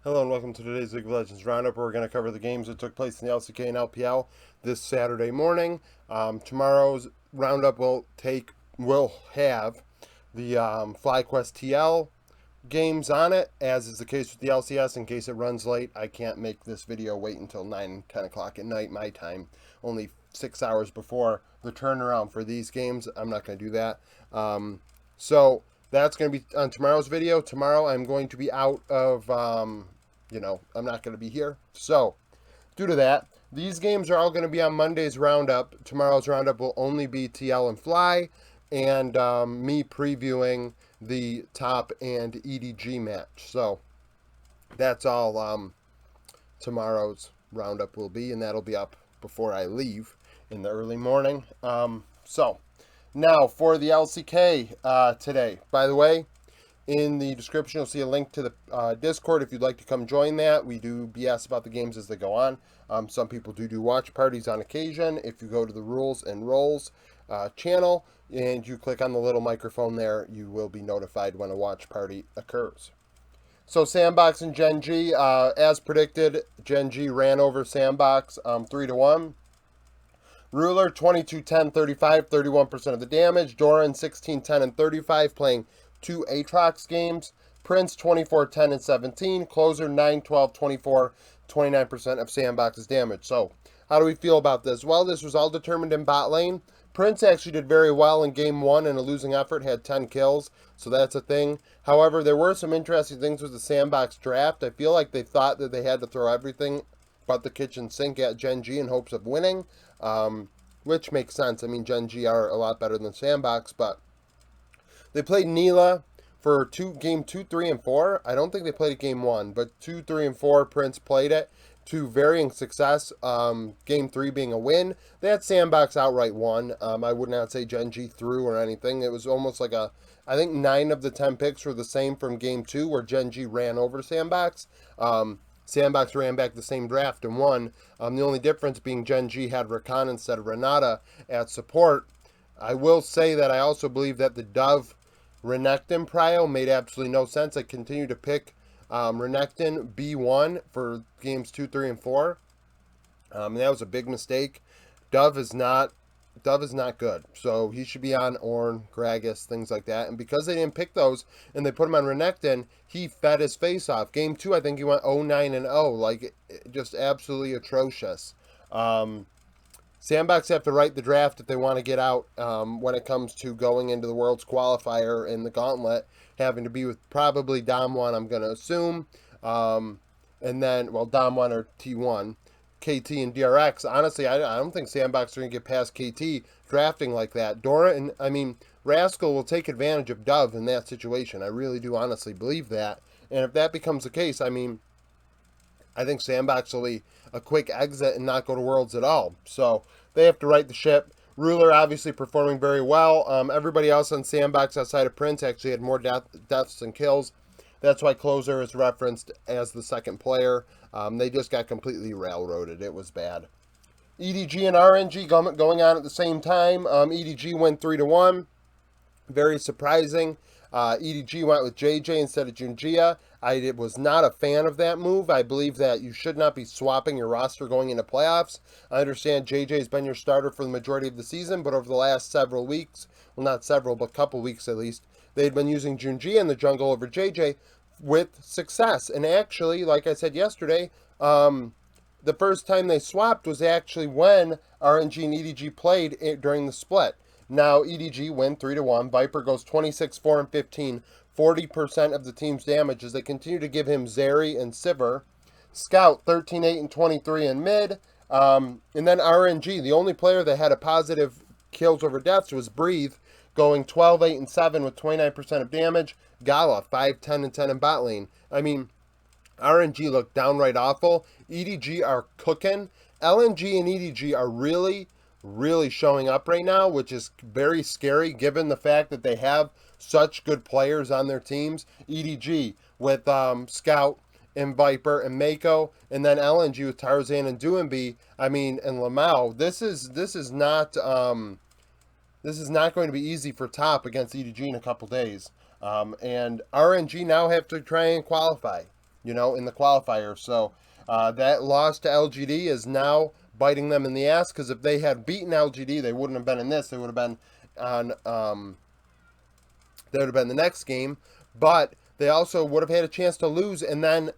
Hello and welcome to today's League of Legends Roundup. We're going to cover the games that took place in the LCK and LPL this Saturday morning. Tomorrow's roundup will have the FlyQuest TL games on it, as is the case with the LCS. In case it runs late, I can't make this video wait until 9, 10 o'clock at night my time, only 6 hours before the turnaround for these games. I'm not going to do that. So that's going to be on tomorrow's video. Tomorrow I'm going to be out of, I'm not going to be here. So due to that, these games are all going to be on Monday's roundup. Tomorrow's roundup will only be TL and Fly, and me previewing the top and EDG match. So that's all tomorrow's roundup will be, and that'll be up before I leave in the early morning. So now for the LCK today. By the way, in the description, you'll see a link to the Discord if you'd like to come join that. We do BS about the games as they go on. Some people do watch parties on occasion. If you go to the Rules and Rolls channel and you click on the little microphone there, you will be notified when a watch party occurs. So Sandbox and Gen G, as predicted, Gen G ran over Sandbox 3-1. Ruler 22-10-35, 31% of the damage. Doran 16-10 and 35, playing 2 Aatrox games. Prince 24-10 and 17. Closer 9-12-24, 29% of Sandbox's damage. So, how do we feel about this? Well, this was all determined in bot lane. Prince actually did very well in game 1 in a losing effort, had 10 kills, so that's a thing. However, there were some interesting things with the Sandbox draft. I feel like they thought that they had to throw everything but the kitchen sink at Gen G in hopes of winning, which makes sense. I mean, Gen G are a lot better than Sandbox, but they played Neela for game 2, 3, and 4. I don't think they played it game 1, but 2, 3, and 4, Prince played it to varying success. Game 3 being a win. They had Sandbox outright won. I would not say Gen G threw or anything. It was almost like I think 9 of the 10 picks were the same from game 2, where Gen G ran over Sandbox. Sandbox ran back the same draft and won. The only difference being Gen G had Rakan instead of Renata at support. I will say that I also believe that the Dove Renekton prio made absolutely no sense. I continue to pick Renekton B1 for games 2, 3, and 4. That was a big mistake. Dove is not good. So he should be on Ornn, Gragas, things like that. And because they didn't pick those and they put him on Renekton, he fed his face off. Game 2, I think he went 0-9 and 0. Like, just absolutely atrocious. Sandbox have to write the draft if they want to get out when it comes to going into the World's Qualifier in the Gauntlet, having to be with probably Dom1, I'm going to assume. And then, well, Dom1 or T1. KT and DRX. Honestly, I don't think Sandbox are going to get past KT drafting like that. Rascal will take advantage of Dove in that situation. I really do honestly believe that. And if that becomes the case, I think Sandbox will be a quick exit and not go to Worlds at all. So they have to right the ship. Ruler obviously performing very well. Everybody else on Sandbox outside of Prince actually had more deaths than kills. That's why Closer is referenced as the second player. They just got completely railroaded. It was bad. EDG and RNG going on at the same time. EDG went 3-1. Very surprising. EDG went with JJ instead of Junjia. I was not a fan of that move. I believe that you should not be swapping your roster going into playoffs. I understand JJ has been your starter for the majority of the season, but over the last several weeks, well, not several, but a couple weeks at least, they'd been using Junjia in the jungle over JJ with success. And actually, like I said yesterday, the first time they swapped was actually when RNG and EDG played during the split. Now EDG win 3-1. Viper goes 26-4 and 15, 40% of the team's damage as they continue to give him Zeri and Sivir. Scout 13-8 and 23 in mid. And then RNG, the only player that had a positive kills over deaths was Breathe, going 12-8 and 7 with 29% of damage. Gala 5-10 and 10 in bot lane. RNG looked downright awful. EDG are cooking. LNG and EDG are really showing up right now, which is very scary given the fact that they have such good players on their teams. EDG with Scout and Viper and Mako, and then LNG with Tarzan and Duembi. And Lamau. This is not going to be easy for top against EDG in a couple days. And RNG now have to try and qualify. in the qualifiers. So that loss to LGD is now biting them in the ass, because if they had beaten LGD, they wouldn't have been in this. They would have been on. They would have been the next game, but they also would have had a chance to lose and then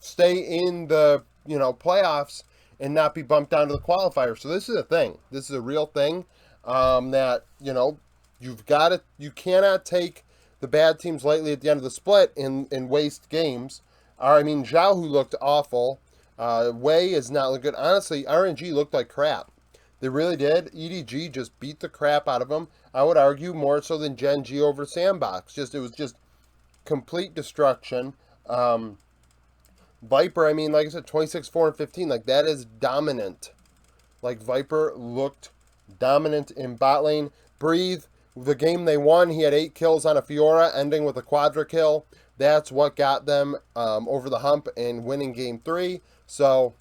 stay in the playoffs and not be bumped down to the qualifier. So this is a thing. This is a real thing, that you cannot take the bad teams lightly at the end of the split and waste games. I mean, Zhao, who looked awful. Wei is not looking good. Honestly, RNG looked like crap. They really did. EDG just beat the crap out of them. I would argue more so than Gen G over Sandbox. It was just complete destruction. Viper, I mean, like I said, 26, 4, and 15. Like, that is dominant. Like, Viper looked dominant in bot lane. Breathe, the game they won, he had 8 kills on a Fiora, ending with a quadra kill. That's what got them over the hump and winning game 3. So,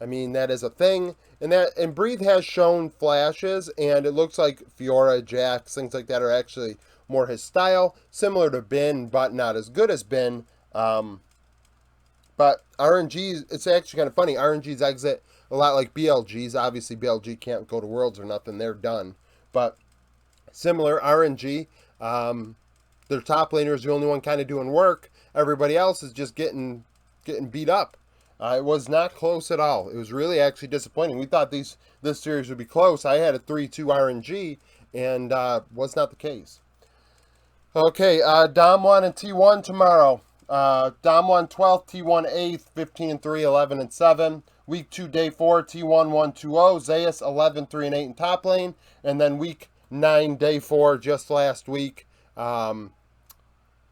I mean, that is a thing. And Breathe has shown flashes, and it looks like Fiora, Jax, things like that are actually more his style. Similar to Bin, but not as good as Bin. But RNG, it's actually kind of funny. RNG's exit a lot like BLG's. Obviously, BLG can't go to Worlds or nothing. They're done. But similar, RNG, their top laner is the only one kind of doing work. Everybody else is just getting beat up. It was not close at all. It was really actually disappointing. We thought this series would be close. I had a 3-2 RNG, and was not the case. Okay, Dom 1 and T1 tomorrow. Dom 1 12th, T1 8th, 15-3, 11-7. Week 2, day 4, T1 1-2-0, Zeus 11-3 and 8 in top lane. And then week 9, day 4, just last week, T1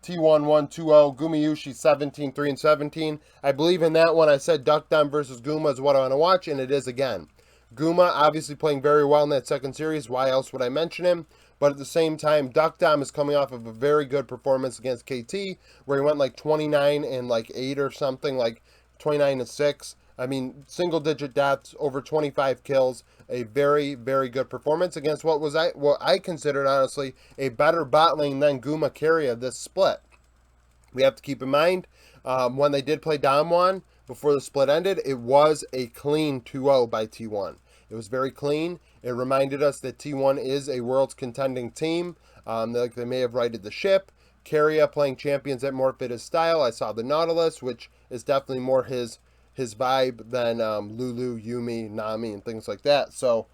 1-2-0, Gumayushi 17-3 and 17. I believe in that one I said Duck Down versus Guma is what I want to watch, and it is again. Guma obviously playing very well in that second series. Why else would I mention him? But at the same time, Duck Down is coming off of a very good performance against KT, where he went like 29 and like 8 or something, like 29 and 6. I mean, single-digit deaths, over 25 kills. A very, very good performance against what I considered, honestly, a better bot lane than Guma Carrier this split. We have to keep in mind, when they did play Damwon before the split ended, it was a clean 2-0 by T1. It was very clean. It reminded us that T1 is a Worlds contending team. They may have righted the ship. Carrier playing champions that more fit his style. I saw the Nautilus, which is definitely more his vibe than Lulu, Yumi, Nami, and things like that. So,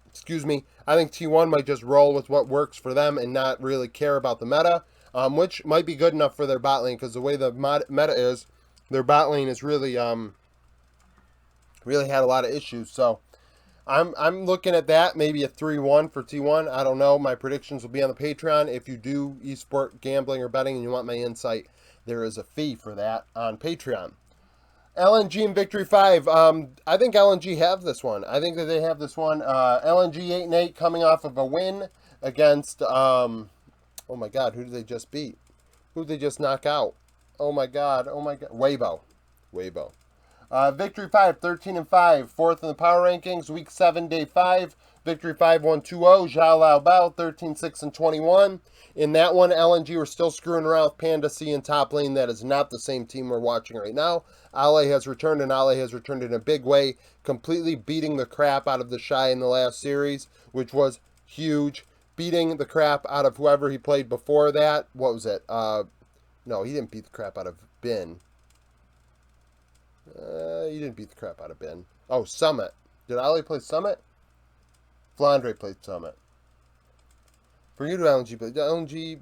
excuse me, I think T1 might just roll with what works for them and not really care about the meta, which might be good enough for their bot lane, because the way the meta is, their bot lane is really really had a lot of issues. So I'm looking at that, maybe a 3-1 for T1. I don't know. My predictions will be on the Patreon. If you do esport gambling or betting and you want my insight, there is a fee for that on Patreon. LNG and Victory 5. I think LNG have this one. I think that they have this one. LNG 8-8 coming off of a win against, oh my God, who did they just beat? Who did they just knock out? Oh my God. Weibo. Victory 5, 13-5, fourth in the power rankings. Week 7, day 5. Victory 5, 1-2-0. Zhao Lao Bao, 13-6 and 21. In that one, LNG were still screwing around with Panda C in top lane. That is not the same team we're watching right now. Ale has returned, and Ale has returned in a big way, completely beating the crap out of the Shy in the last series, which was huge. Beating the crap out of whoever he played before that. What was it? No, he didn't beat the crap out of Bin. He didn't beat the crap out of Bin. Oh, Summit. Did Ale play Summit? Flandre played Summit. Forget who LNG played. LNG...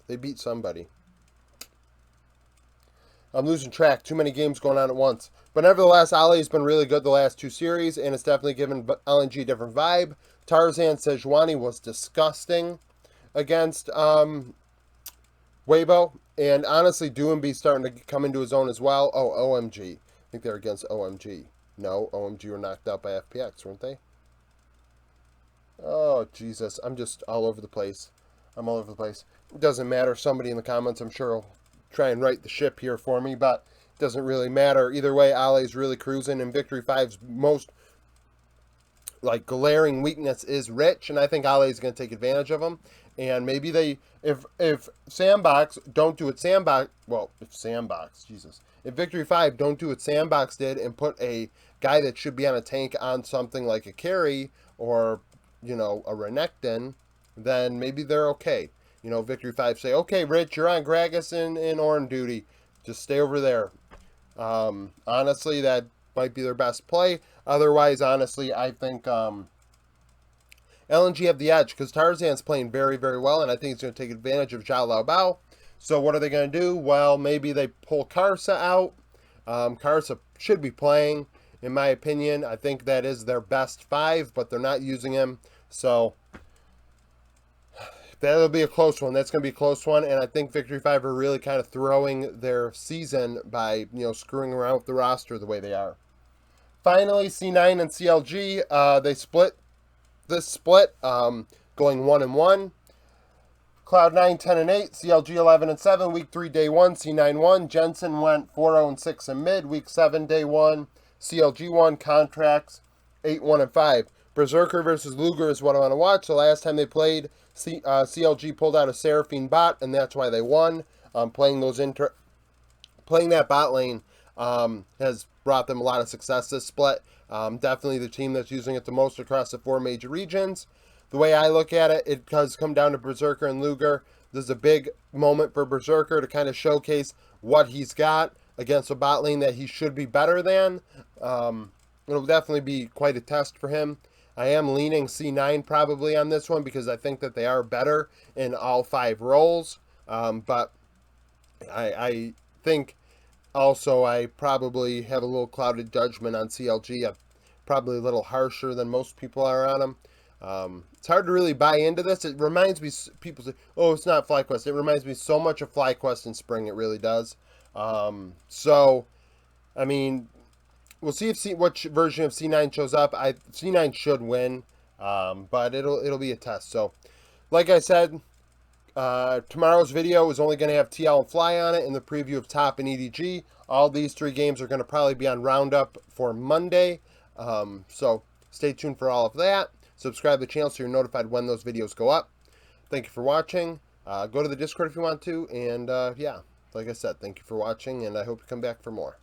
They beat somebody. I'm losing track. Too many games going on at once. But nevertheless, Ali's been really good the last 2 series, and it's definitely given LNG a different vibe. Tarzan Sejuani was disgusting against Weibo. And honestly, Doumb's starting to come into his own as well. Oh, OMG. I think they're against OMG. No, OMG were knocked out by FPX, weren't they? Oh, Jesus. I'm just all over the place. It doesn't matter. Somebody in the comments, I'm sure, will try and right the ship here for me, but it doesn't really matter. Either way, Ali's really cruising, and Victory 5's most glaring weakness is Rich, and I think Ali is going to take advantage of him. And maybe they, if Sandbox don't do what Sandbox, well, if Sandbox, Jesus, if Victory 5 don't do what Sandbox did and put a guy that should be on a tank on something like a carry or, a Renekton, then maybe they're okay. Victory 5 say, okay, Rich, you're on Gragas and Orin duty. Just stay over there. Honestly, that might be their best play. Otherwise, honestly, I think LNG have the edge because Tarzan's playing very, very well, and I think he's going to take advantage of Zhao Lao Bao. So what are they going to do? Well, maybe they pull Karsa out. Karsa should be playing, in my opinion. I think that is their best 5, but they're not using him. So that'll be a close one. That's going to be a close one, and I think Victory 5 are really kind of throwing their season by, screwing around with the roster the way they are. Finally, C9 and CLG, they split this split, going 1-1. Cloud9 10-8, CLG 11-7, week 3 day 1, C9 1. Jensen went 4-0-6 in mid, week 7 day 1. CLG 1, contracts 8-1-5. Berserker versus Luger is what I want to watch. The last time they played, CLG pulled out a Seraphine bot, and that's why they won. Playing that bot lane has brought them a lot of success this split. Definitely the team that's using it the most across the 4 major regions. The way I look at it, it does come down to Berserker and Luger. This is a big moment for Berserker to kind of showcase what he's got against a bot lane that he should be better than. It'll definitely be quite a test for him. I am leaning C9 probably on this one because I think that they are better in all 5 roles. But I think also I probably have a little clouded judgment on CLG. I'm probably a little harsher than most people are on him. It's hard to really buy into this. It reminds me, people say, oh, it's not FlyQuest. It reminds me so much of FlyQuest in spring. It really does. So, I mean, we'll see which version of C9 shows up. C9 should win, but it'll be a test. So, like I said, tomorrow's video is only going to have TL and Fly on it in the preview of Top and EDG. All these 3 games are going to probably be on Roundup for Monday. So stay tuned for all of that. Subscribe to the channel so you're notified when those videos go up. Thank you for watching. Go to the Discord if you want to. And yeah, like I said, thank you for watching, and I hope you come back for more.